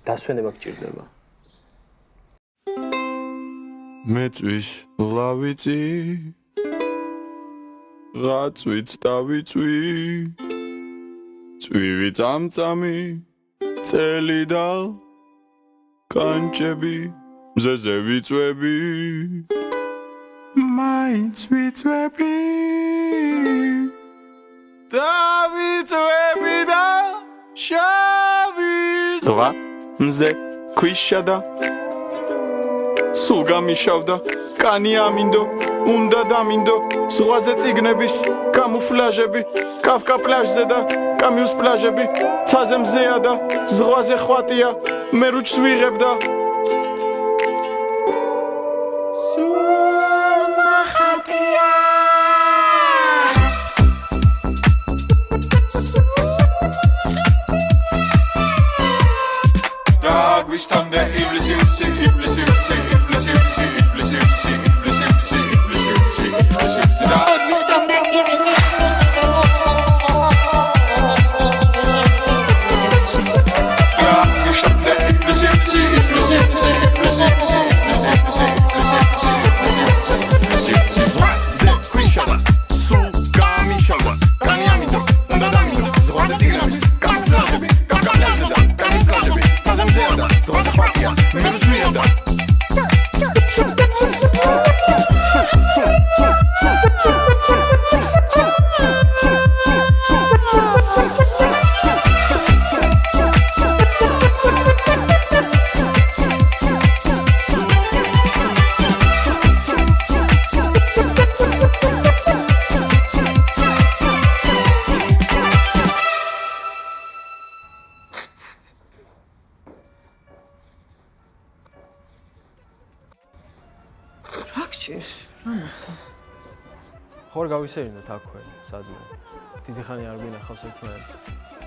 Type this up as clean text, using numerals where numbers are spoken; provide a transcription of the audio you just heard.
დასვენება გჭირდება. მეწვის ლავიწი რაცვიც დავიწვი წვივი წამწამი წელი და კანჭები მზეზე ვიწვევი მაინც ვიწვევი დავიწვევი და შავი ზღვა მზე ქვიშა და სულ გამიშავდა კანი ამინდო უნდა დამინდო ზღვაზე წიგნების კამუფლაჟები კავკა პლაჟზე და კამიუს პლაჟები ცაზე მზეა და ზღვაზე ხვატია მე რუჩს ვიღებ და Stande iblisi ხარ გავისერინოთ აქვე სადმე დიდი ხანი არ გვინახავს ერთმანეთს